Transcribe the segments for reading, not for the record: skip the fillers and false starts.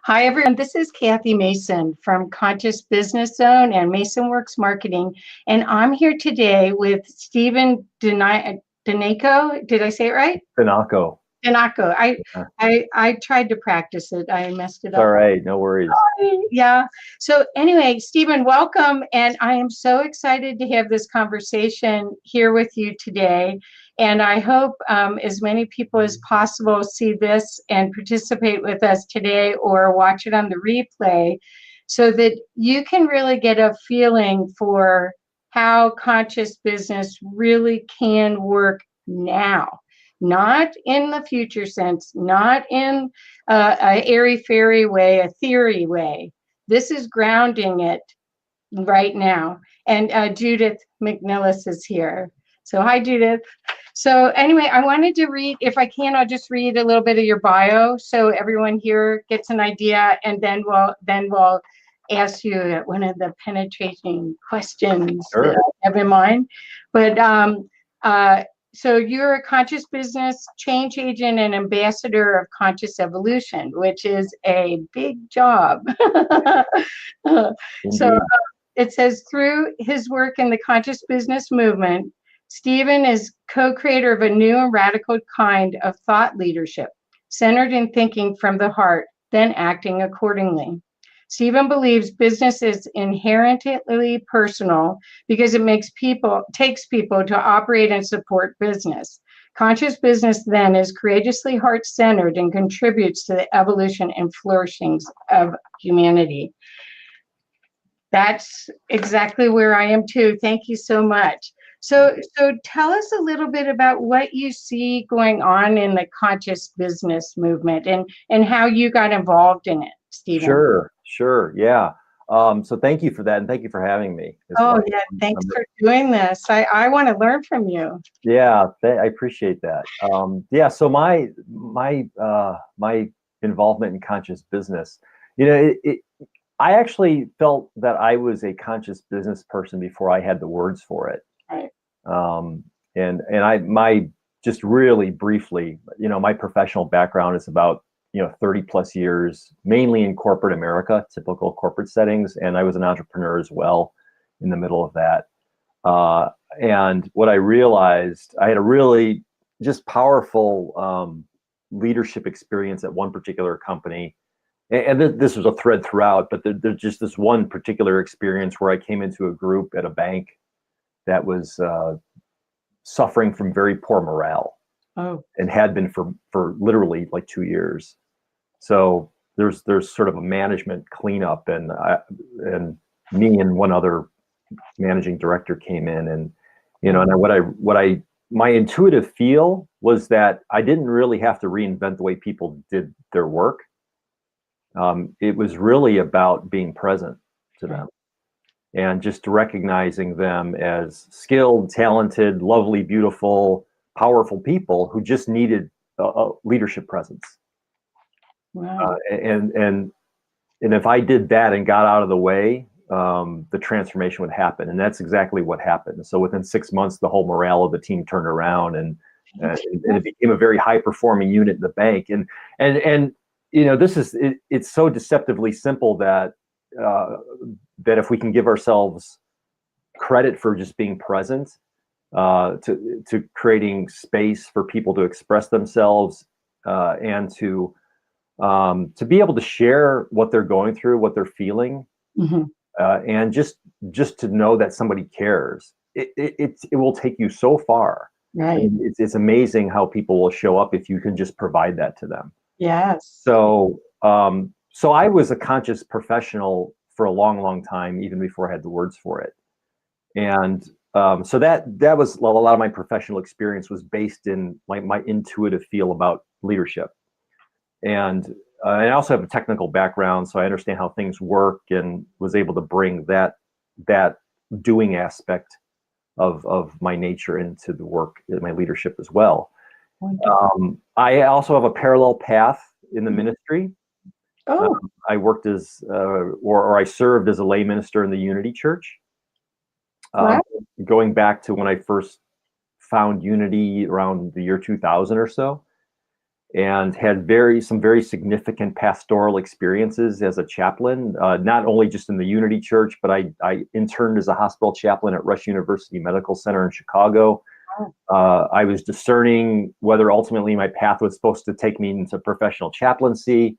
Hi, everyone. This is Kathy Mason from Conscious Business Zone and Mason Works Marketing. And I'm here today with Stephan Dynako. Did I say it right? Dynako. Dynako. Yeah. I tried to practice it. I messed it up. All right, no worries. Yeah. So anyway, Stephan, welcome. And I am so excited to have this conversation here with you today. And I hope as many people as possible see this and participate with us today or watch it on the replay so that you can really get a feeling for how conscious business really can work now. Not in the future sense, not in a airy-fairy way, a theory way. This is grounding it right now. And Judith McNillis is here. So hi, Judith. So anyway, I wanted to read, if I can, I'll just read a little bit of your bio so everyone here gets an idea, and then we'll ask you one of the penetrating questions Sure. that I have in mind. But so you're a conscious business change agent and ambassador of conscious evolution, which is a big job. So it says, through his work in the conscious business movement, Stephan is co-creator of a new and radical kind of thought leadership, centered in thinking from the heart, then acting accordingly. Stephan believes business is inherently personal because it takes people to operate and support business. Conscious business then is courageously heart-centered and contributes to the evolution and flourishing of humanity. That's exactly where I am too. Thank you so much. So tell us a little bit about what you see going on in the conscious business movement and how you got involved in it, Stephan. Sure. Yeah. So thank you for that, and thank you for having me. Oh, yeah. Thanks for doing this. I want to learn from you. Yeah, I appreciate that. Yeah. So my involvement in conscious business, I actually felt that I was a conscious business person before I had the words for it. Right. And just really briefly, my professional background is about 30 plus years, mainly in corporate America, typical corporate settings. And I was an entrepreneur as well in the middle of that. And what I realized, I had a really just powerful leadership experience at one particular company. And this was a thread throughout, but there's just this one particular experience where I came into a group at a bank that was suffering from very poor morale. Oh. And had been for literally like 2 years. So there's sort of a management cleanup, and me and one other managing director came in, and my intuitive feel was that I didn't really have to reinvent the way people did their work. It was really about being present to them and just recognizing them as skilled, talented, lovely, beautiful, powerful people who just needed a leadership presence. Wow. And if I did that and got out of the way, the transformation would happen. And that's exactly what happened. So within 6 months, the whole morale of the team turned around, and it became a very high performing unit in the bank. And it's so deceptively simple that if we can give ourselves credit for just being present, to creating space for people to express themselves, and to be able to share what they're going through, what they're feeling, and just to know that somebody cares. It will take you so far. Right. I mean, it's amazing how people will show up if you can just provide that to them. Yes. So I was a conscious professional for a long, long time, even before I had the words for it. And so that was a lot of my professional experience was based in my intuitive feel about leadership. And I also have a technical background, so I understand how things work, and was able to bring that doing aspect of my nature into the work in my leadership as well. I also have a parallel path in the ministry. Oh. I worked as, or I served as a lay minister in the Unity Church. Going back to when I first found Unity around the year 2000 or so. and had some very significant pastoral experiences as a chaplain, not only just in the Unity Church, but I interned as a hospital chaplain at Rush University Medical Center in Chicago. I was discerning whether ultimately my path was supposed to take me into professional chaplaincy,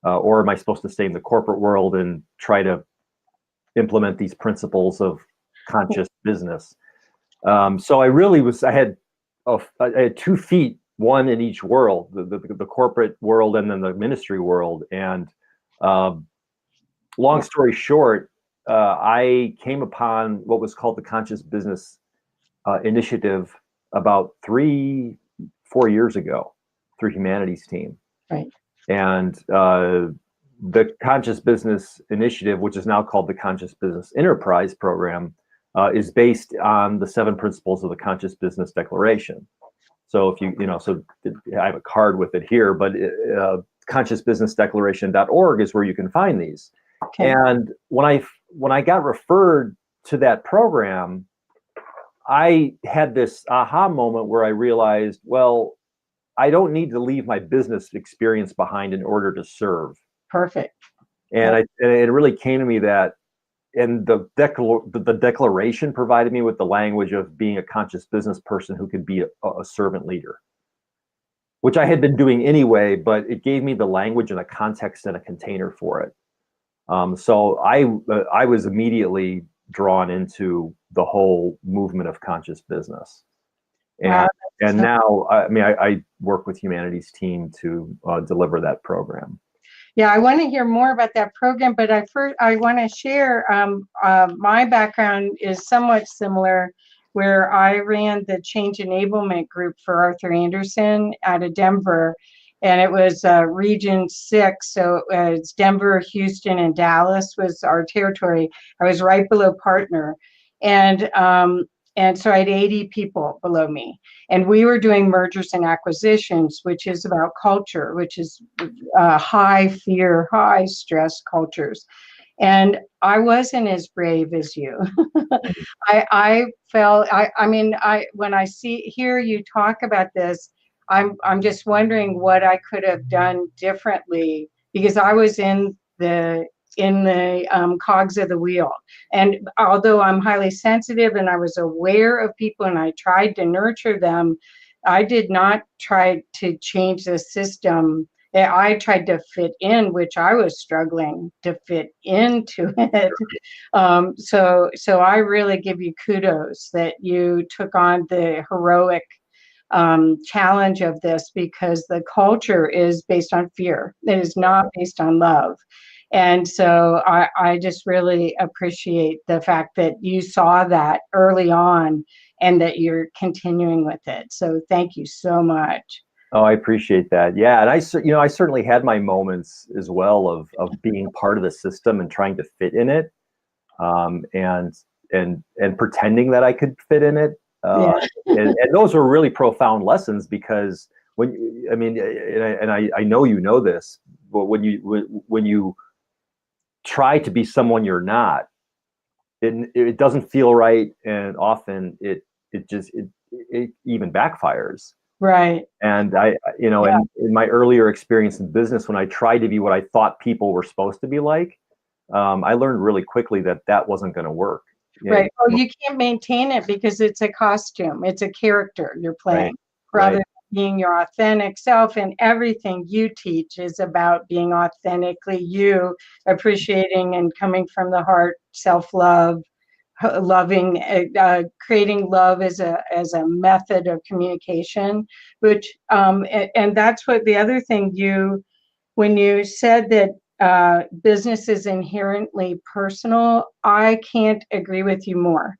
or am I supposed to stay in the corporate world and try to implement these principles of conscious business. So I had 2 feet, one in each world, the corporate world and then the ministry world. And long story short, I came upon what was called the Conscious Business Initiative about 3-4 years ago through Humanities Team. Right. And the Conscious Business Initiative, which is now called the Conscious Business Enterprise Program, is based on the 7 principles of the Conscious Business Declaration. So if so I have a card with it here, but consciousbusinessdeclaration.org is where you can find these. Okay. And when I got referred to that program, I had this aha moment where I realized, well, I don't need to leave my business experience behind in order to serve. Perfect. And it really came to me that, and the declaration provided me with the language of being a conscious business person who could be a servant leader, which I had been doing anyway, but it gave me the language and a context and a container for it. So I was immediately drawn into the whole movement of conscious business. And now, I work with Humanities Team to deliver that program. Yeah, I want to hear more about that program, but I want to share my background is somewhat similar, where I ran the Change Enablement Group for Arthur Andersen out of Denver, and it was Region 6, so it's Denver, Houston, and Dallas was our territory. I was right below partner, and so I had 80 people below me. And we were doing mergers and acquisitions, which is about culture, which is high fear, high stress cultures. And I wasn't as brave as you. I felt, when I hear you talk about this, I'm just wondering what I could have done differently, because I was in the cogs of the wheel. And although I'm highly sensitive and I was aware of people and I tried to nurture them, I did not try to change the system. I tried to fit in, which I was struggling to fit into it. So I really give you kudos that you took on the heroic challenge of this, because the culture is based on fear. It is not based on love. And so I just really appreciate the fact that you saw that early on and that you're continuing with it. So thank you so much. Oh, I appreciate that. Yeah, and I certainly had my moments as well of being part of the system and trying to fit in it, and pretending that I could fit in it. And those were really profound lessons, because I know you know this, but when you try to be someone you're not, it doesn't feel right, and often it even backfires. Right. And in my earlier experience in business, when I tried to be what I thought people were supposed to be like, I learned really quickly that wasn't going to work. Right. Well, you can't maintain it because it's a costume. It's a character you're playing, rather than being your authentic self. And everything you teach is about being authentically you, appreciating and coming from the heart, self-love, loving, creating love as a method of communication, which and that's what the other thing when you said that business is inherently personal, I can't agree with you more.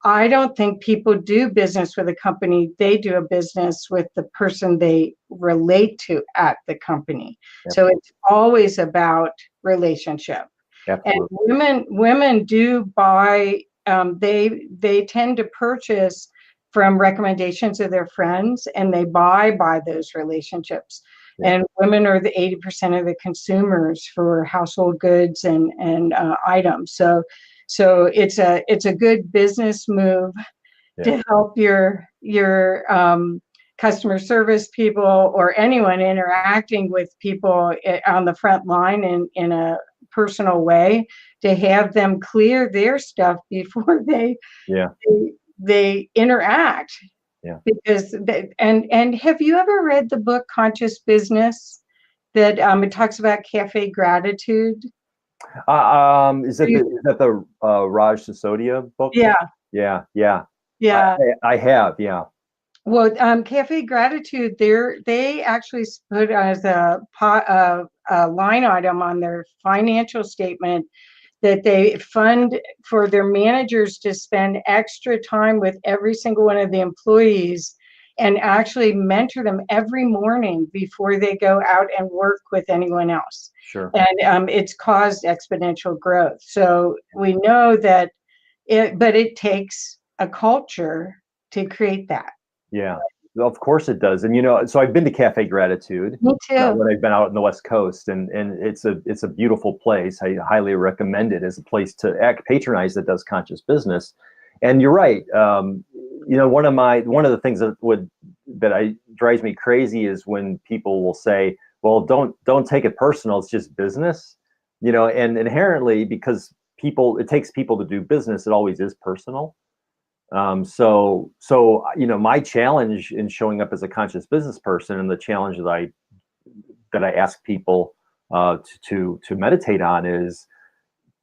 I don't think people do business with a company. They do a business with the person they relate to at the company. Yep. So it's always about relationship. Absolutely. And women do buy, they tend to purchase from recommendations of their friends, and they buy by those relationships. Yeah. And women are the 80% of the consumers for household goods and items. So it's a good business move to help your customer service people or anyone interacting with people on the front line in a personal way, to have them clear their stuff before they interact. Yeah. Because and have you ever read the book Conscious Business, that it talks about cafe gratitude? Is that the Raj Sisodia book? Yeah. Yeah. I have, yeah. Well, Cafe Gratitude, they actually put as a line item on their financial statement that they fund for their managers to spend extra time with every single one of the employees and actually mentor them every morning before they go out and work with anyone else. Sure. And it's caused exponential growth. So we know that but it takes a culture to create that. Yeah, of course it does. And so I've been to Cafe Gratitude. Me too. When I've been out in the West Coast, and it's a beautiful place. I highly recommend it as a place to patronize that does conscious business. And you're right. One of the things that drives me crazy is when people will say, "Well, don't take it personal. It's just business." And inherently, because it takes people to do business, it always is personal. So my challenge in showing up as a conscious business person, and the challenge that I ask people to meditate on, is,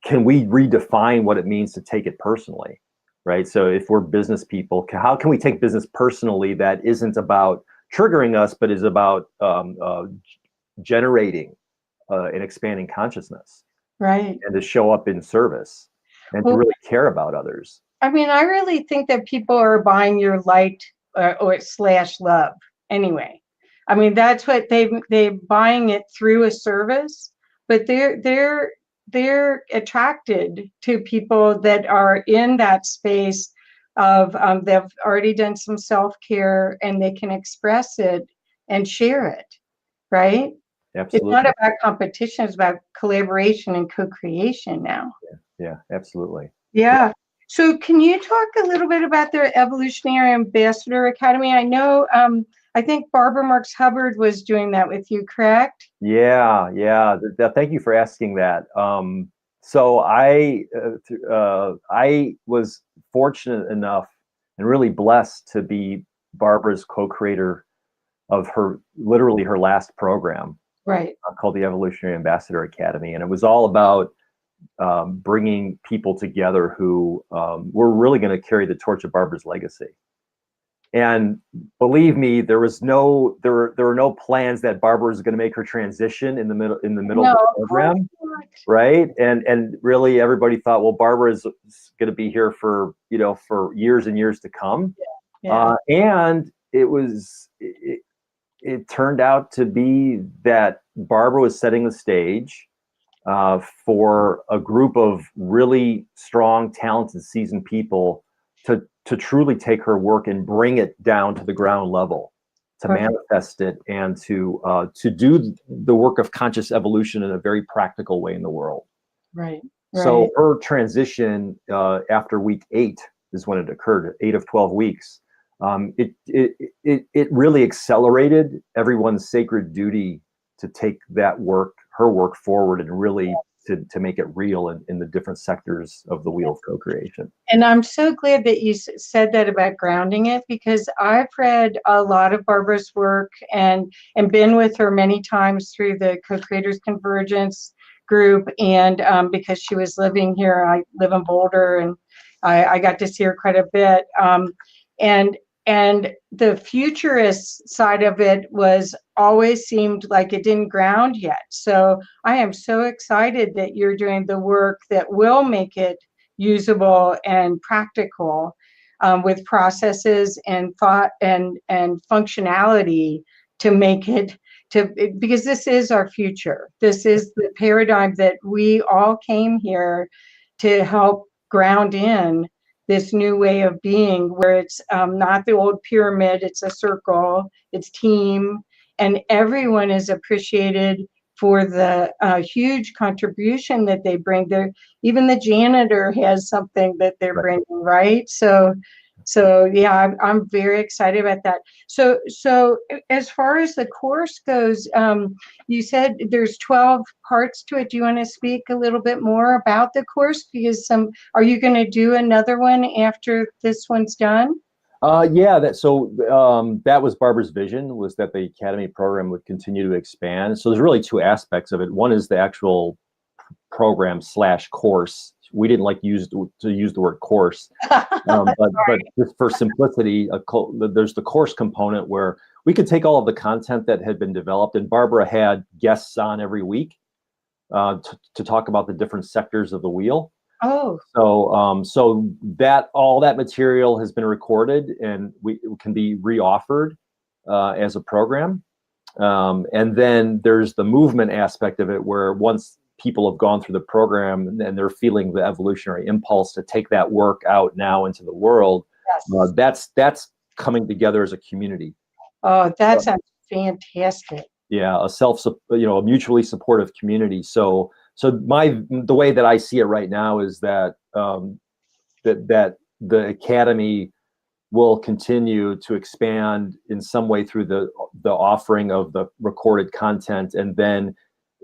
can we redefine what it means to take it personally, right? So if we're business people, how can we take business personally that isn't about triggering us, but is about generating and expanding consciousness, right? And to show up in service and to really care about others. I mean, I really think that people are buying your light or / love anyway. I mean, that's what they're buying it through a service, but they're attracted to people that are in that space of they've already done some self-care and they can express it and share it, right? Absolutely. It's not about competition, it's about collaboration and co-creation now. Yeah, absolutely. Yeah. So can you talk a little bit about their Evolutionary Ambassador Academy? I know, I think Barbara Marks Hubbard was doing that with you, correct? Yeah. Thank you for asking that. So I was fortunate enough and really blessed to be Barbara's co-creator of her last program, right? Called the Evolutionary Ambassador Academy, and it was all about bringing people together who were really going to carry the torch of Barbara's legacy. And believe me, there were no plans that Barbara was going to make her transition in the middle of the program, right? And really, everybody thought, well, Barbara is going to be here for years and years to come. Yeah. And it turned out to be that Barbara was setting the stage for a group of really strong, talented, seasoned people to truly take her work and bring it down to the ground level, to manifest it, and to do the work of conscious evolution in a very practical way in the world. Right. So her transition after week 8 is when it occurred, 8 of 12 weeks. It really accelerated everyone's sacred duty to take her work forward, and really to make it real in the different sectors of the wheel of co-creation. And I'm so glad that you said that about grounding it, because I've read a lot of Barbara's work and been with her many times through the Co-Creators Convergence group. And because she was living here, I live in Boulder, and I got to see her quite a bit. And the futurist side of it always seemed like it didn't ground yet. So I am so excited that you're doing the work that will make it usable and practical, with processes and thought and functionality to make it because this is our future. This is the paradigm that we all came here to help ground in, this new way of being, where it's not the old pyramid, it's a circle, it's team, and everyone is appreciated for the huge contribution that they bring. Even the janitor has something that they're bringing, right? So So yeah, I'm very excited about that. So as far as the course goes, you said there's 12 parts to it. Do you want to speak a little bit more about the course? Because are you going to do another one after this one's done? Yeah, that was Barbara's vision, was that the Academy program would continue to expand. So there's really two aspects of it. One is the actual program / course. We didn't like to use the word course, but just for simplicity, there's the course component where we could take all of the content that had been developed, and Barbara had guests on every week to talk about the different sectors of the wheel. Oh, so that all that material has been recorded, and it can be reoffered as a program. And then there's the movement aspect of it, where once people have gone through the program and they're feeling the evolutionary impulse to take that work out now into the world, yes. that's coming together as a community. Oh, that sounds fantastic. Yeah, a mutually supportive community. So the way that I see it right now is that that the Academy will continue to expand in some way through the offering of the recorded content, and then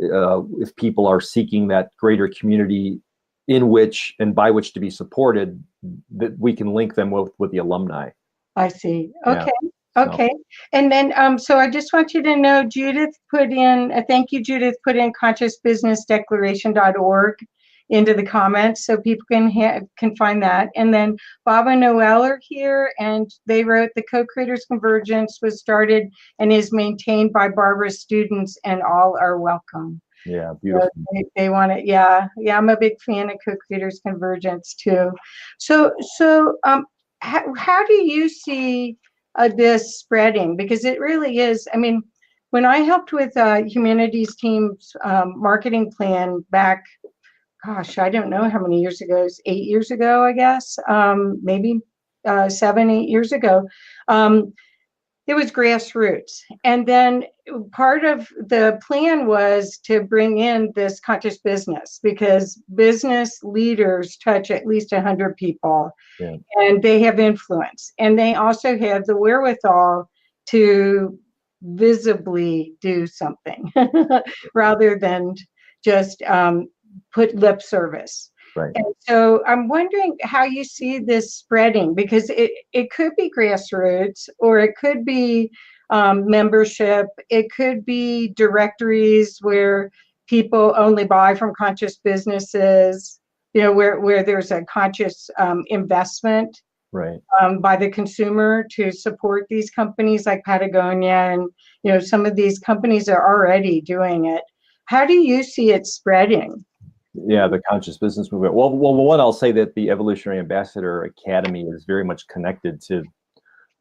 if people are seeking that greater community in which and by which to be supported, that we can link them with the alumni. I see. Yeah. Okay. Okay. And then, so I just want you to know, Judith put in, thank you, Judith, put in consciousbusinessdeclaration.org into the comments so people can find that. And then Bob and Noel are here, and they wrote the Co-Creators Convergence was started and is maintained by Barbara's students, and all are welcome. Yeah, beautiful. So they want it. Yeah. I'm a big fan of Co-Creators Convergence too. So how do you see this spreading? Because it really is. I mean, when I helped with Humanities Team's marketing plan back, gosh, I don't know how many years ago, 8 years ago, I guess, maybe 7, 8 years ago. It was grassroots. And then part of the plan was to bring in this conscious business, because business leaders touch at least 100 people. Yeah. And they have influence. And they also have the wherewithal to visibly do something rather than just put lip service. Right. And so I'm wondering how you see this spreading, because it could be grassroots, or it could be membership. It could be directories where people only buy from conscious businesses, where there's a conscious investment by the consumer to support these companies like Patagonia. And, some of these companies are already doing it. How do you see it spreading? Yeah, the conscious business movement. Well, one, I'll say that the Evolutionary Ambassador Academy is very much connected to,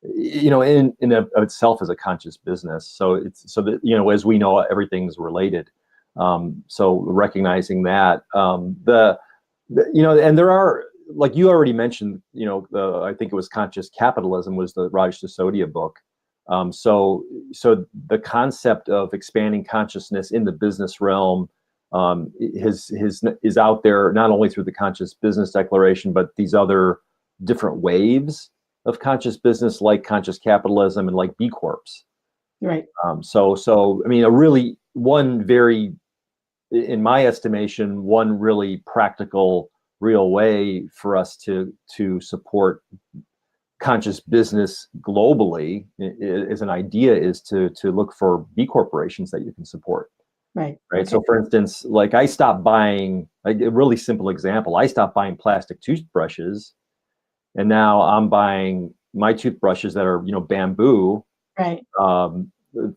in of itself as a conscious business. So it's so that, as we know, everything's related. So recognizing that, and there are, like you already mentioned, I think it was Conscious Capitalism was the Raj Sisodia book. So the concept of expanding consciousness in the business realm is out there, not only through the Conscious Business Declaration, but these other different waves of conscious business, like conscious capitalism and like B Corps. Right. So I mean, in my estimation, one really practical, real way for us to support conscious business globally as an idea is to look for B corporations that you can support. Right. Okay. So for instance, like I stopped buying, like a really simple example, I stopped buying plastic toothbrushes, and now I'm buying my toothbrushes that are, bamboo, right,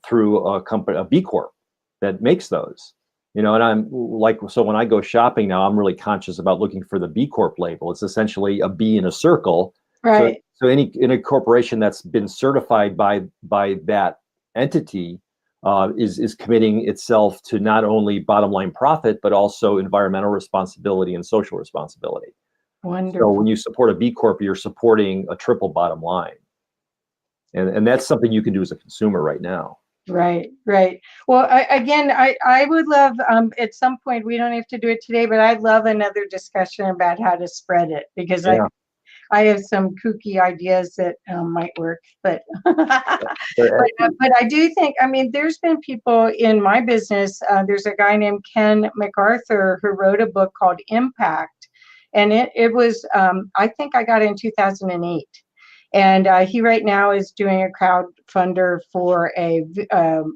through a company, a B Corp that makes those, and I'm like, so when I go shopping now, I'm really conscious about looking for the B Corp label. It's essentially a B in a circle. Right. So in a corporation that's been certified by that entity, is committing itself to not only bottom line profit, but also environmental responsibility and social responsibility. Wonderful. So when you support a B Corp, you're supporting a triple bottom line. And that's something you can do as a consumer right now. Right. Well, I would love, at some point, we don't have to do it today, but I'd love another discussion about how to spread it, because I have some kooky ideas that might work, but but I do think, I mean, there's been people in my business. There's a guy named Ken MacArthur who wrote a book called Impact, and it was I think I got it in 2008. And he right now is doing a crowdfunder for a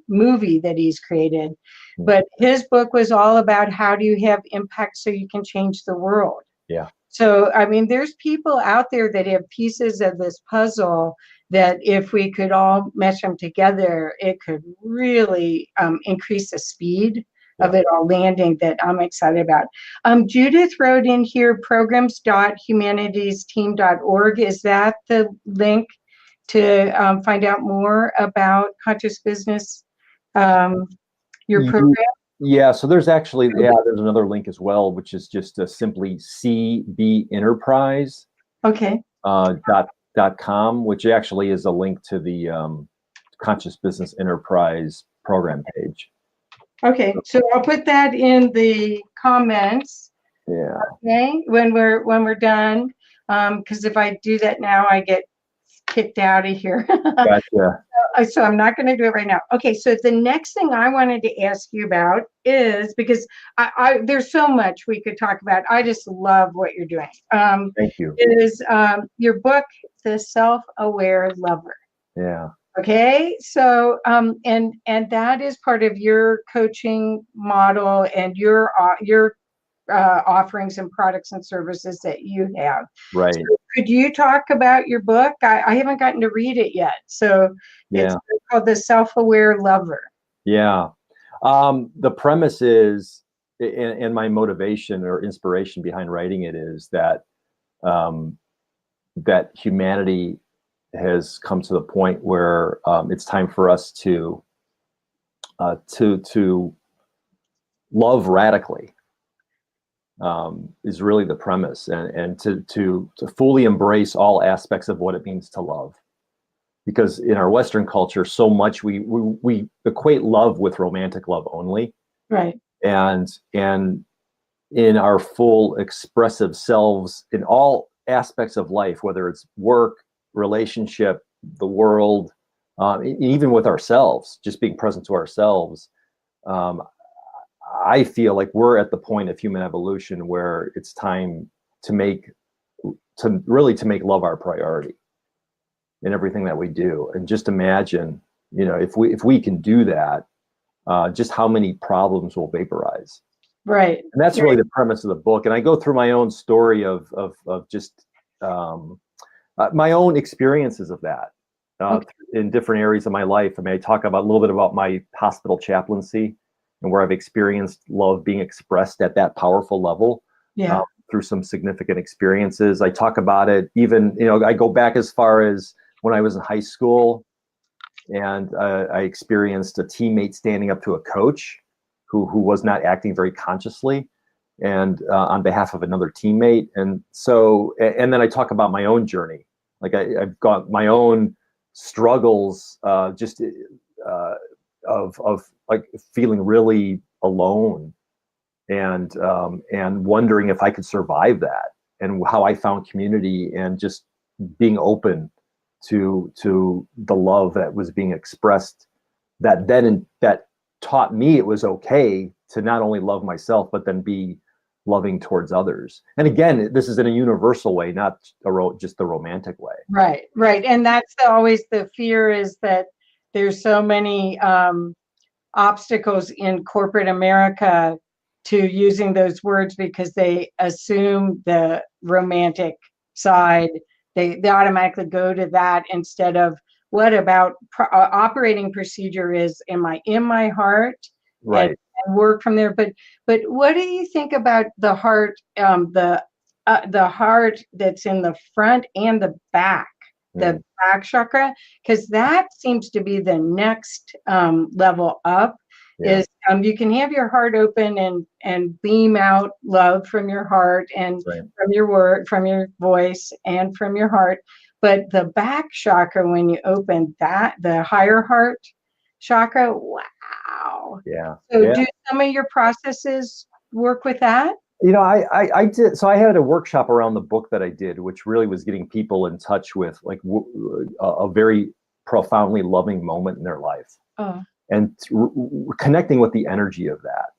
movie that he's created. But his book was all about how do you have impact so you can change the world. Yeah. So, I mean, there's people out there that have pieces of this puzzle that if we could all mesh them together, it could really increase the speed of it all landing, that I'm excited about. Judith wrote in here, programs.humanitiesteam.org. Is that the link to find out more about Conscious Business, your program? Yeah, so there's actually, there's another link as well, which is just simply cbenterprise. Okay. .com, which actually is a link to the Conscious Business Enterprise program page. Okay, so I'll put that in the comments. Yeah. Okay, when we're done, because if I do that now, I get kicked out of here. Gotcha. So I'm not going to do it right now. Okay, so the next thing I wanted to ask you about is, because I there's so much we could talk about. I just love what you're doing. Thank you. Is your book, The SelfAware Lover. Yeah. Okay, so and that is part of your coaching model and your offerings and products and services that you have. Right. So could you talk about your book? I haven't gotten to read it yet. So it's called The SelfAware Lover. Yeah. The premise is, and my motivation or inspiration behind writing it is that that humanity has come to the point where it's time for us to love radically. Is really the premise, and to fully embrace all aspects of what it means to love. Because in our Western culture, so much we equate love with romantic love only. Right. And in our full expressive selves, in all aspects of life, whether it's work, relationship, the world, even with ourselves, just being present to ourselves, I feel like we're at the point of human evolution where it's time to really make love our priority in everything that we do. And just imagine, if we can do that, just how many problems will vaporize. Right. And that's really the premise of the book. And I go through my own story of just my own experiences of that in different areas of my life. I mean, I talk about a little bit about my hospital chaplaincy and where I've experienced love being expressed at that powerful level through some significant experiences. I talk about it even, I go back as far as when I was in high school, and I experienced a teammate standing up to a coach who was not acting very consciously and on behalf of another teammate. And so, and then I talk about my own journey. Like I've got my own struggles, just of like feeling really alone and wondering if I could survive that, and how I found community and just being open to the love that was being expressed, that taught me it was okay to not only love myself, but then be loving towards others. And again, this is in a universal way, not just the romantic way. Right. And that's always the fear, is that there's so many obstacles in corporate America to using those words, because they assume the romantic side. They automatically go to that instead of what about operating procedure is, am I in my heart? Right. And work from there. But what do you think about the heart, the heart that's in the front and the back, the back chakra? Because that seems to be the next level up. Is you can have your heart open and beam out love from your heart and from your word, from your voice, and from your heart. But the back chakra, when you open that, the higher heart chakra, wow. Yeah. So do some of your processes work with that? I did. So I had a workshop around the book that I did, which really was getting people in touch with like a very profoundly loving moment in their life, Oh, and connecting with the energy of that.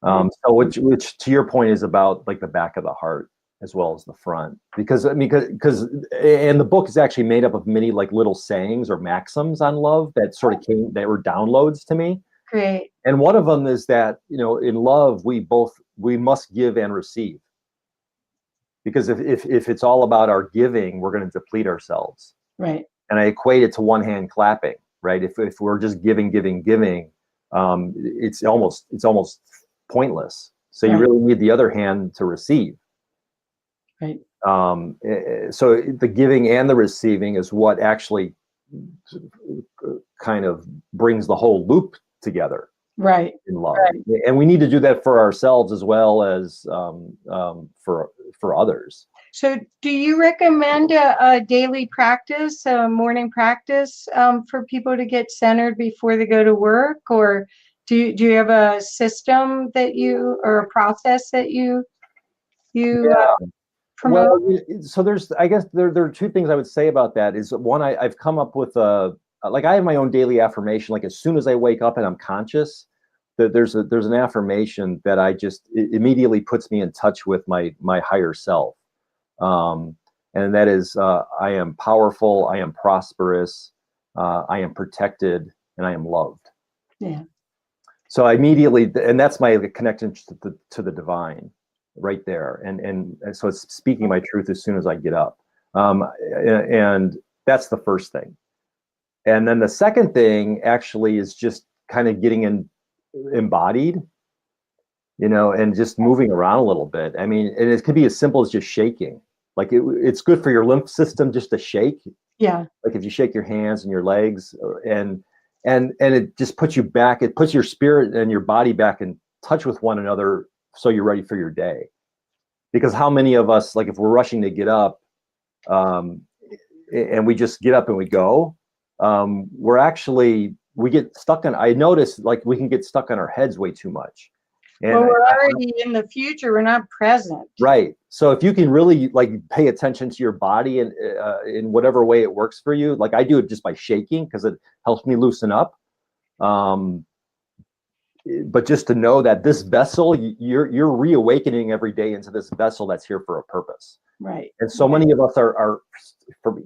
So which to your point is about like the back of the heart as well as the front, because I mean, because and the book is actually made up of many like little sayings or maxims on love that sort of that were downloads to me. great. And one of them is that, in love, we must give and receive. Because if it's all about our giving, we're going to deplete ourselves. Right. And I equate it to one hand clapping, right? If we're just giving, it's almost pointless. So you really need the other hand to receive. Right. So the giving and the receiving is what actually kind of brings the whole loop together. Right. In love, right. And we need to do that for ourselves as well as for others. So, do you recommend a daily practice, a morning practice, for people to get centered before they go to work, or do you have a system that or a process that you promote? Well, so I guess there are two things I would say about that. Is one, I've come up with like I have my own daily affirmation. Like as soon as I wake up and I'm conscious, that there's an affirmation that it immediately puts me in touch with my higher self, and that is I am powerful, I am prosperous, I am protected, and I am loved. Yeah. So I immediately, and that's my connection to the divine, right there, and so it's speaking my truth as soon as I get up, and that's the first thing. And then the second thing actually is just kind of getting embodied, and just moving around a little bit. I mean, and it could be as simple as just shaking. Like it's good for your lymph system just to shake. Yeah. Like if you shake your hands and your legs, and it just puts you back. It puts your spirit and your body back in touch with one another, so you're ready for your day. Because how many of us, like if we're rushing to get up, and we just get up and we go, we get stuck I notice like we can get stuck on our heads way too much. And we're already in the future. We're not present. Right. So if you can really like pay attention to your body and in whatever way it works for you, like I do it just by shaking because it helps me loosen up. But just to know that this vessel, you're reawakening every day into this vessel that's here for a purpose. Right. And so many of us are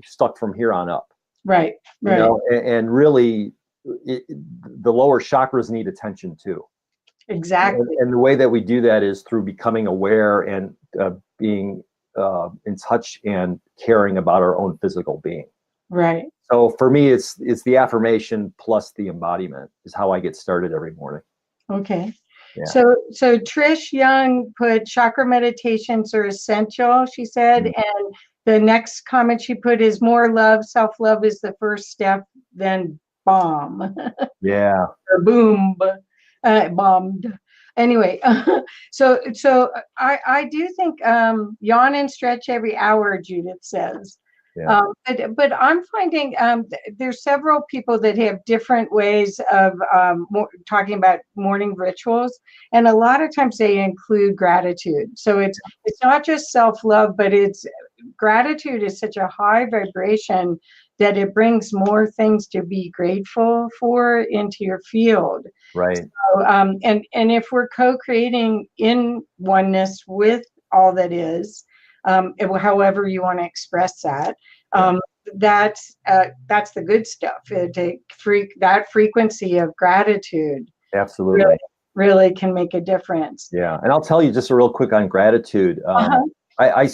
stuck from here on up. Right. Right. And really, the lower chakras need attention too. Exactly. And the way that we do that is through becoming aware and being in touch and caring about our own physical being. Right. So for me, it's the affirmation plus the embodiment is how I get started every morning. Okay. Yeah. So Trish Young put chakra meditations are essential, she said, and the next comment she put is more love. Self-love is the first step, then bomb. Yeah. Or boom. Bombed. Anyway, so I do think yawn and stretch every hour, Judith says. Yeah. But I'm finding there's several people that have different ways of talking about morning rituals, and a lot of times they include gratitude. So it's not just self-love, but it's gratitude is such a high vibration that it brings more things to be grateful for into your field. Right. So, and if we're co-creating in oneness with all that is, however you want to express that, that's the good stuff. That frequency of gratitude. Absolutely. Really can make a difference. Yeah, and I'll tell you just a real quick on gratitude. I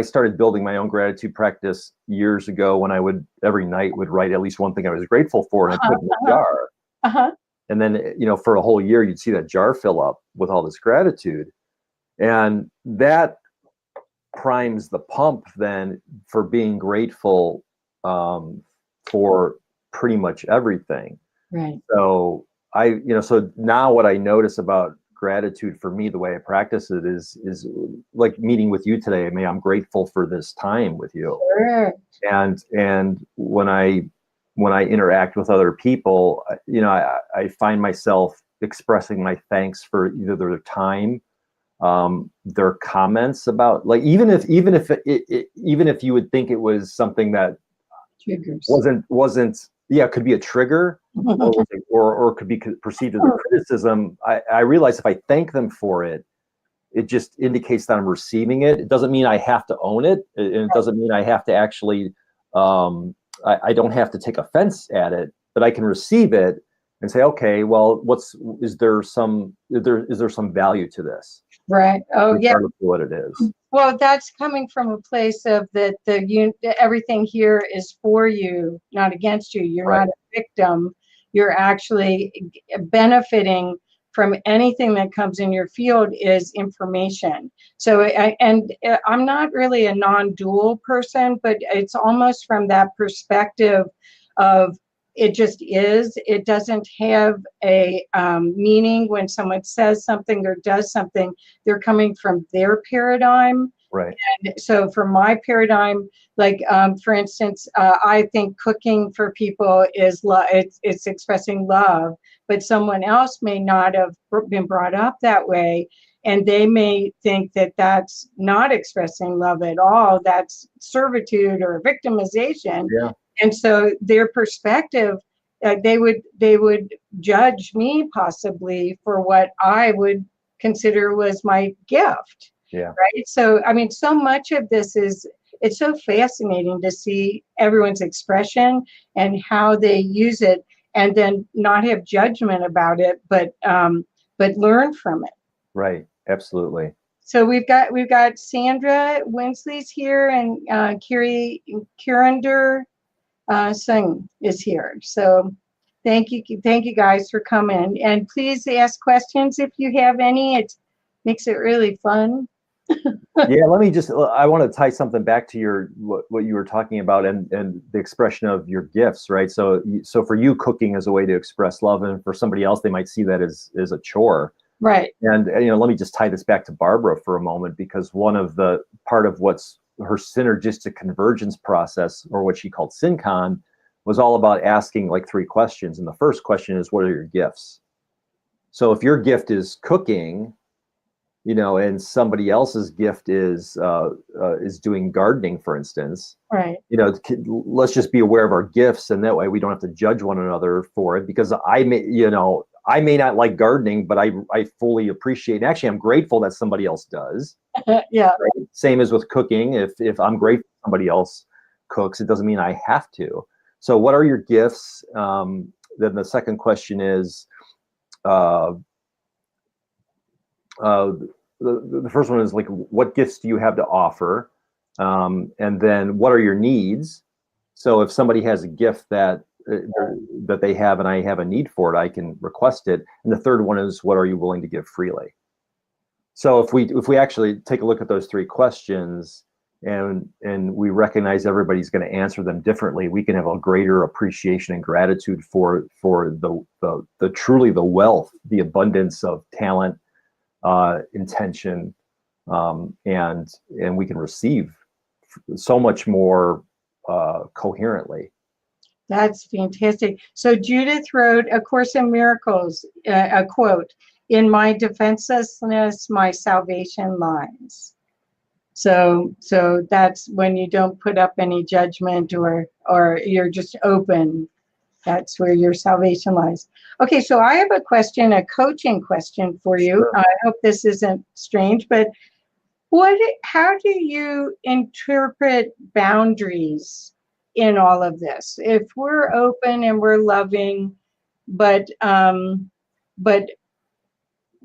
started building my own gratitude practice years ago when I would every night would write at least one thing I was grateful for, and I put it in a jar. And then, for a whole year, you'd see that jar fill up with all this gratitude. And that primes the pump then for being grateful for pretty much everything. Right. So so now what I notice about gratitude for me, the way I practice it is like meeting with you today. I mean, I'm grateful for this time with you. Sure. And when I interact with other people, I find myself expressing my thanks for either their time, their comments about, like, even if you would think it was something that Triggers. wasn't yeah, it could be a trigger, or could be perceived as a criticism. I realize if I thank them for it, it just indicates that I'm receiving it. It doesn't mean I have to own it, and it doesn't mean I have to actually I don't have to take offense at it, but I can receive it and say, okay, well, is there some value to this? Right. Oh, yeah. Regardless of what it is. Well, that's coming from a place of that everything here is for you, not against you. You're Right. not a victim. You're actually benefiting from anything that comes in your field is information. So, I'm not really a non-dual person, but it's almost from that perspective of it just is. It doesn't have a meaning when someone says something or does something. They're coming from their paradigm. Right. And so for my paradigm, like, for instance, I think cooking for people is it's expressing love, but someone else may not have been brought up that way. And they may think that that's not expressing love at all. That's servitude or victimization. Yeah. And so their perspective, they would judge me possibly for what I would consider was my gift. Yeah. Right. So, I mean, so much of this it's so fascinating to see everyone's expression and how they use it, and then not have judgment about it, but learn from it. Right. Absolutely. So we've got Sandra Winsley's here, and Kiri Kirinder Singh is here. So thank you guys for coming, and please ask questions if you have any. It makes it really fun. Yeah, I want to tie something back to what you were talking about, and the expression of your gifts, right? So for you, cooking is a way to express love, and for somebody else, they might see that as a chore. Right. And let me just tie this back to Barbara for a moment, because one of the part of what's her synergistic convergence process, or what she called SynCon, was all about asking like 3 questions. And the first question is, what are your gifts? So if your gift is cooking, and somebody else's gift is doing gardening, for instance, right? Let's just be aware of our gifts, and that way we don't have to judge one another for it. Because I may not like gardening, but I fully appreciate, and actually I'm grateful that somebody else does. Yeah. Right? Same as with cooking. If I'm grateful somebody else cooks, it doesn't mean I have to. So what are your gifts? Then the second question is, the first one is like, what gifts do you have to offer? And then what are your needs? So if somebody has a gift that they have and I have a need for it, I can request it. And the third one is, what are you willing to give freely? So if we actually take a look at those 3 questions, and we recognize everybody's going to answer them differently, we can have a greater appreciation and gratitude for the truly the wealth, the abundance of talent, intention, and we can receive so much more coherently. That's fantastic. So Judith wrote A Course in Miracles, a quote, "In my defenselessness, my salvation lies." So that's when you don't put up any judgment, or you're just open. That's where your salvation lies. Okay, so I have a coaching question for you. Sure. I hope this isn't strange, but how do you interpret boundaries in all of this? If we're open and we're loving, but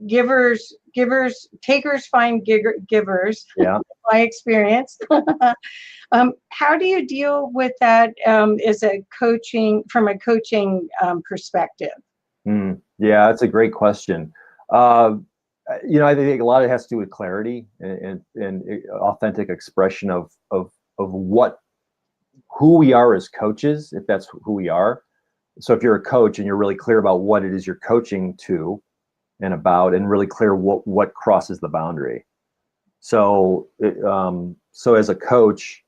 takers find givers. Yeah. My experience. How do you deal with that from a coaching perspective? Yeah, that's a great question. I think a lot of it has to do with clarity and authentic expression of who we are as coaches, if that's who we are. So if you're a coach and you're really clear about what it is you're coaching to and about, and really clear what crosses the boundary. So as a coach,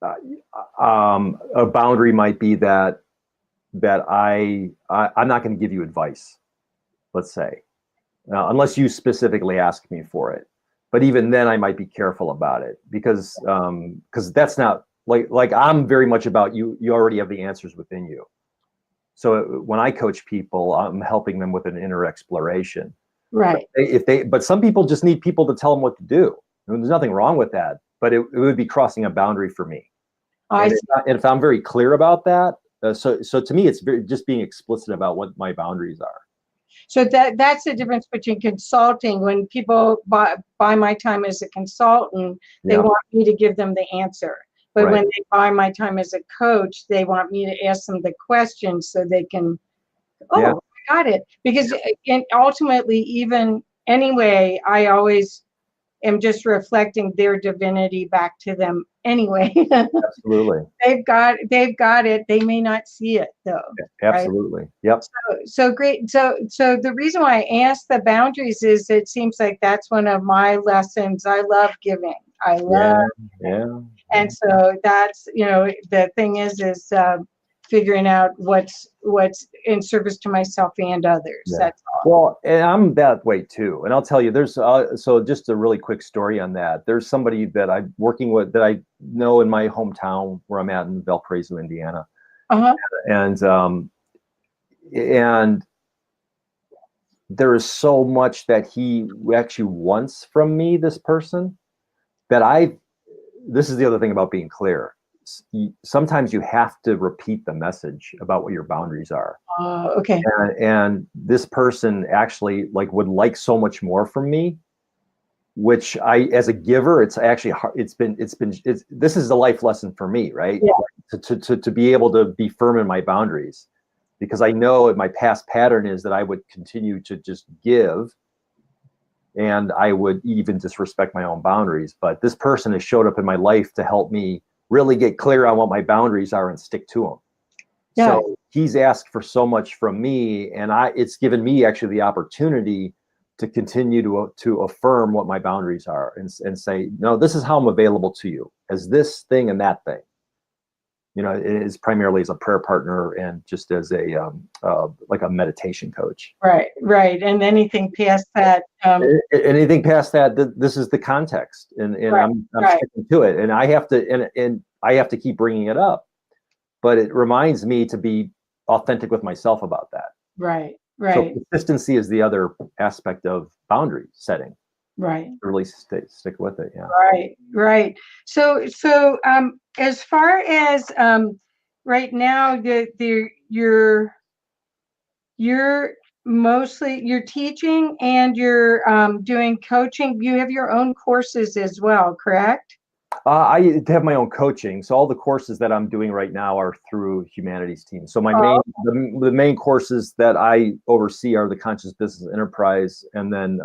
a boundary might be that I'm not going to give you advice, let's say. unless you specifically ask me for it. But even then, I might be careful about it because that's not like I'm very much about you. You already have the answers within you. So when I coach people, I'm helping them with an inner exploration. Right. But some people just need people to tell them what to do. And there's nothing wrong with that, but it would be crossing a boundary for me. And if I'm very clear about that, so to me, it's just being explicit about what my boundaries are. So that's the difference between consulting. When people buy my time as a consultant, they want me to give them the answer. But when they buy my time as a coach, they want me to ask them the questions so they can, I got it. Because ultimately, even anyway, I always am just reflecting their divinity back to them anyway. Absolutely. They've got it. They may not see it though. Absolutely. Right? Yep. So great. So the reason why I asked the boundaries is it seems like that's one of my lessons. I love giving. I love giving. And so that's, the thing is figuring out what's in service to myself and others. Yeah. That's all. Well, and I'm that way too. And I'll tell you, there's so just a really quick story on that. There's somebody that I'm working with that I know in my hometown where I'm at in Valparaiso, Indiana. And there is so much that he actually wants from me, this person, that this is the other thing about being clear. Sometimes you have to repeat the message about what your boundaries are. Okay. And this person actually would like so much more from me, which as a giver, it's actually hard. This is a life lesson for me, right? Yeah. To be able to be firm in my boundaries, because I know my past pattern is that I would continue to just give, and I would even disrespect my own boundaries. But this person has showed up in my life to help me really get clear on what my boundaries are and stick to them. Yeah. So he's asked for so much from me, and it's given me actually the opportunity to continue to affirm what my boundaries are and say, no, this is how I'm available to you, as this thing and that thing. It is primarily as a prayer partner and just as a meditation coach. Right. And anything past that. Anything past that, this is the context, and I'm sticking to it, and I have to keep bringing it up, but it reminds me to be authentic with myself about that. Right. So consistency is the other aspect of boundary setting. Right. Really stick with it. Yeah. Right. So as far as right now, you're teaching and you're doing coaching. You have your own courses as well, correct? I have my own coaching. So all the courses that I'm doing right now are through Humanities team. So the main courses that I oversee are the Conscious Business Enterprise. And then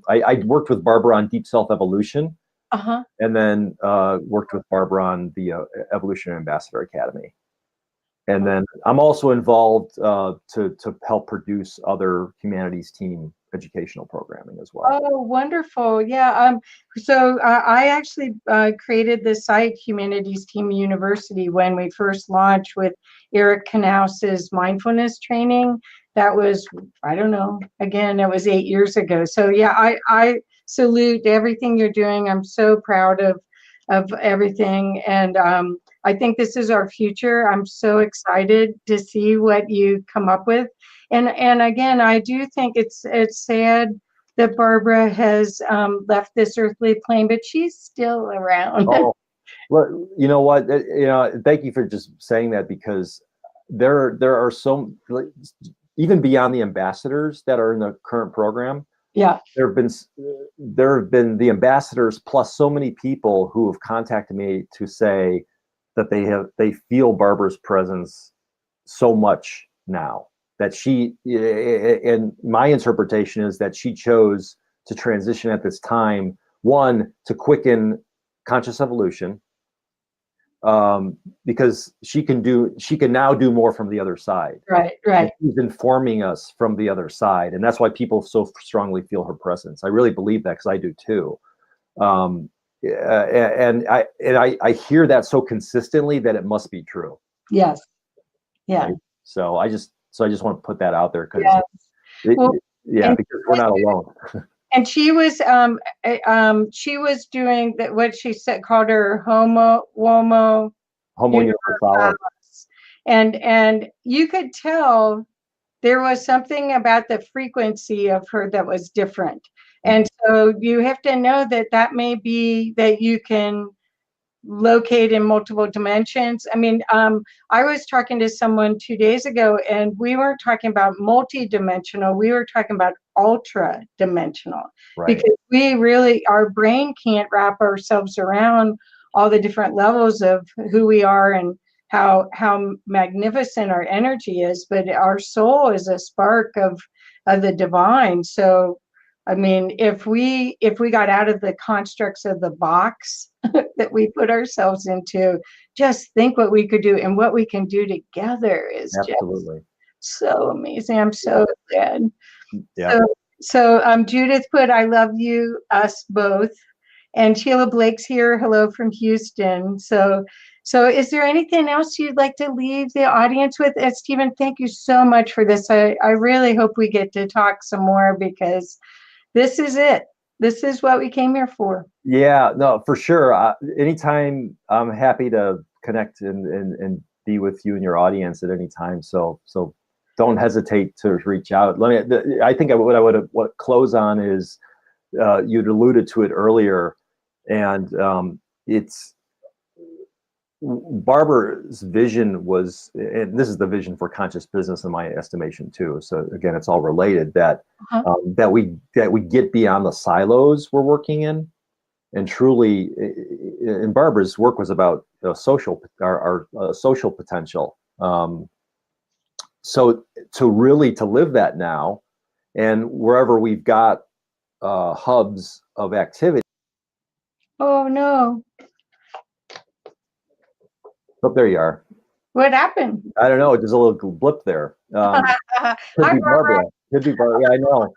I worked with Barbara on Deep Self Evolution. And then worked with Barbara on the Evolutionary Ambassador Academy. And then I'm also involved to help produce other Humanities team educational programming as well. Oh, wonderful. Yeah. So I actually created the site Humanities Team University when we first launched with Eric Knaus's mindfulness training. That was, I don't know, again, it was 8 years ago. So yeah, I salute everything you're doing. I'm so proud of everything. And I think this is our future. I'm so excited to see what you come up with. And again, I do think it's sad that Barbara has left this earthly plane, but she's still around. Oh, well, you know what? Thank you for just saying that, because there are so, even beyond the ambassadors that are in the current program. Yeah, there have been the ambassadors plus so many people who have contacted me to say that they feel Barbara's presence so much now. That and my interpretation is that she chose to transition at this time, one, to quicken conscious evolution, because she can now do more from the other side. Right. And she's informing us from the other side, and that's why people so strongly feel her presence. I really believe that, because I do too. And I hear that so consistently that it must be true. Yes. Yeah. Right? So I just want to put that out there, because Yeah, because we're not alone. And she was doing that, what she said, called her homo Universalis. And you could tell there was something about the frequency of her that was different. And so you have to know that that may be that you can locate in multiple dimensions. I mean, I was talking to someone 2 days ago, and we weren't talking about multi-dimensional. We were talking about ultra-dimensional, Right. because we really, our brain can't wrap ourselves around all the different levels of who we are and how magnificent our energy is. But our soul is a spark of the divine. So, I mean, if we got out of the constructs of the box that we put ourselves into, just think what we could do, and what we can do together is absolutely just so amazing. I'm so glad. Yeah. So Judith put, I love you, us both. And Sheila Blake's here. Hello from Houston. So is there anything else you'd like to leave the audience with? Stephan, thank you so much for this. I really hope we get to talk some more, because this is it. This is what we came here for. Yeah, no, for sure. Anytime, I'm happy to connect and be with you and your audience at any time. So don't hesitate to reach out. I think what I would close on is, you'd alluded to it earlier, and it's Barbara's vision was, and this is the vision for conscious business in my estimation too. So again, it's all related, that that we get beyond the silos we're working in, and truly, and Barbara's work was about our social potential. So to live that now, and wherever we've got hubs of activity. Oh no. Oh, there you are. What happened? I don't know. There's a little blip there. Could be Barbara. Could be Barbara. Yeah, I know.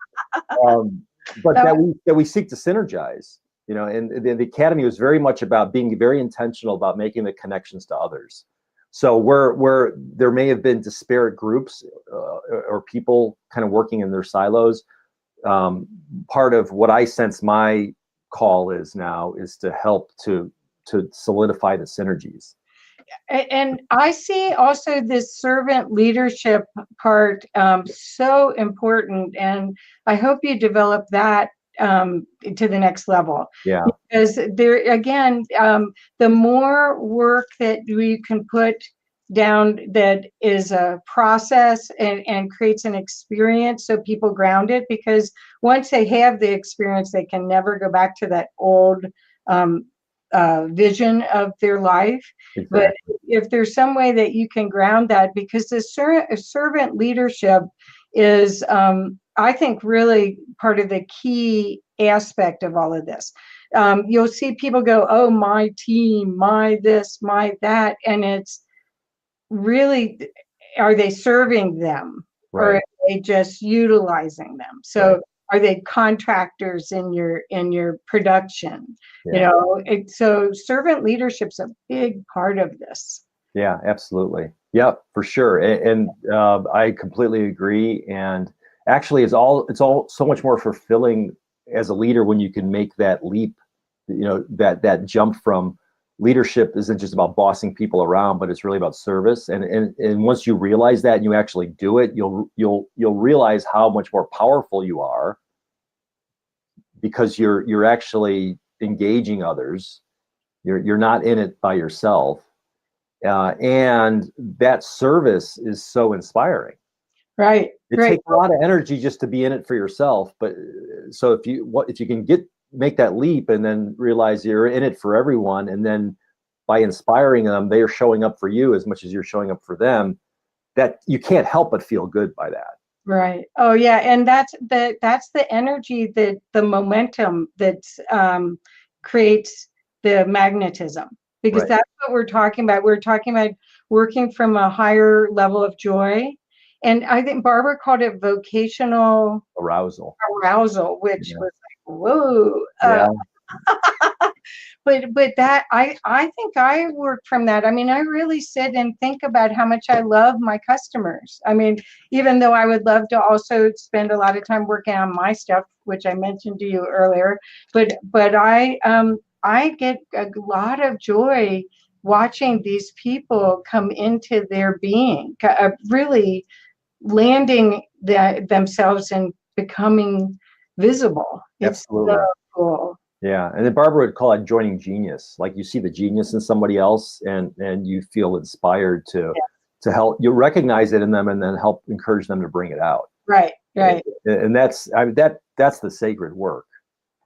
But that we seek to synergize, and the Academy was very much about being very intentional about making the connections to others. So where there may have been disparate groups or people kind of working in their silos, part of what I sense my call is now is to help to solidify the synergies. And I see also this servant leadership part so important, and I hope you develop that to the next level. Yeah. Because there again, the more work that we can put down that is a process and creates an experience, so people ground it, because once they have the experience, they can never go back to that old vision of their life. Exactly. But if there's some way that you can ground that, because the servant leadership is, I think, really part of the key aspect of all of this. You'll see people go, oh, my team, my this, my that, and it's really, are they serving them? Right. Or are they just utilizing them? So right. Are they contractors in your production? Yeah. So servant leadership's a big part of this. Yeah, absolutely. Yep, for sure. And I completely agree. And actually, it's all so much more fulfilling as a leader when you can make that leap. That jump from leadership isn't just about bossing people around, but it's really about service. And once you realize that and you actually do it, you'll realize how much more powerful you are, because you're actually engaging others. You're not in it by yourself, and that service is so inspiring. Right. It takes a lot of energy just to be in it for yourself, but so if you can make that leap and then realize you're in it for everyone, and then by inspiring them, they are showing up for you as much as you're showing up for them, that you can't help but feel good by that. Right. Oh yeah. And that's the energy, that the momentum that creates the magnetism, because right. That's what we're talking about. We're talking about working from a higher level of joy. And I think Barbara called it vocational arousal, which was like, whoa. Yeah. but that I think I work from that. I mean, I really sit and think about how much I love my customers. I mean, even though I would love to also spend a lot of time working on my stuff, which I mentioned to you earlier, but I get a lot of joy watching these people come into their being, really landing themselves and becoming visible. It's Absolutely. so cool. Yeah, and then Barbara would call it joining genius. Like you see the genius in somebody else, and you feel inspired to help. You recognize it in them, and then help encourage them to bring it out. Right, right, And that's that's the sacred work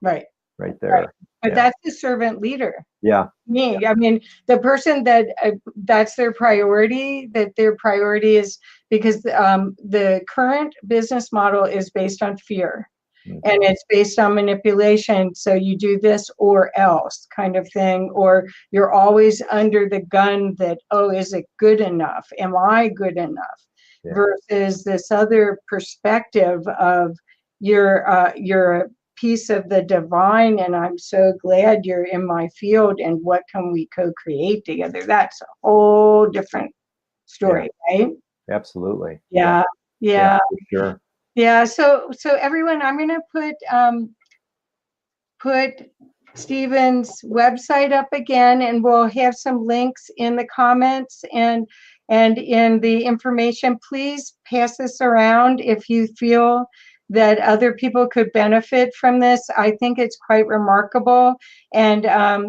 right, right there. right. But Yeah. that's the servant leader. Yeah. Me, I mean, the person that that's their priority. That their priority is because the current business model is based on fear. And it's based on manipulation. So you do this or else kind of thing, or you're always under the gun that, oh, is it good enough? Am I good enough? Yeah. Versus this other perspective of you're a piece of the divine, and I'm so glad you're in my field, and what can we co-create together? That's a whole different story, right? Absolutely. Yeah. Yeah. For sure. Yeah, so everyone, I'm gonna put Stephan's website up again, and we'll have some links in the comments and in the information. Please pass this around if you feel that other people could benefit from this. I think it's quite remarkable, and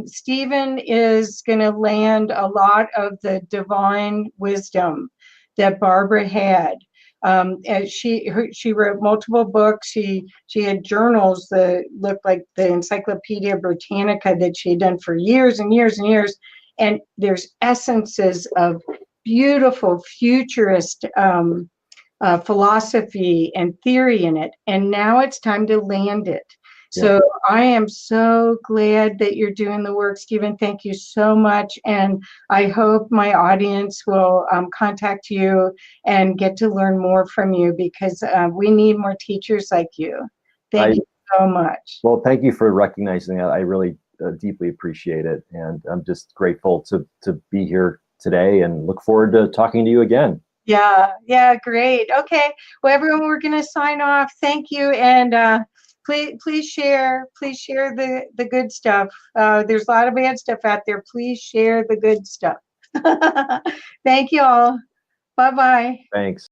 Stephan is going to land a lot of the divine wisdom that Barbara had. And she wrote multiple books. She had journals that looked like the Encyclopedia Britannica that she had done for years and years and years. And there's essences of beautiful futurist philosophy and theory in it. And now it's time to land it. So I am so glad that you're doing the work, Stephan. Thank you so much. And I hope my audience will contact you and get to learn more from you, because we need more teachers like you. Thank you so much. Well, thank you for recognizing that. I really deeply appreciate it. And I'm just grateful to be here today, and look forward to talking to you again. Yeah, great. Okay. Well, everyone, we're going to sign off. Thank you. And please share the good stuff. There's a lot of bad stuff out there. Please share the good stuff. Thank you all. Bye-bye. Thanks.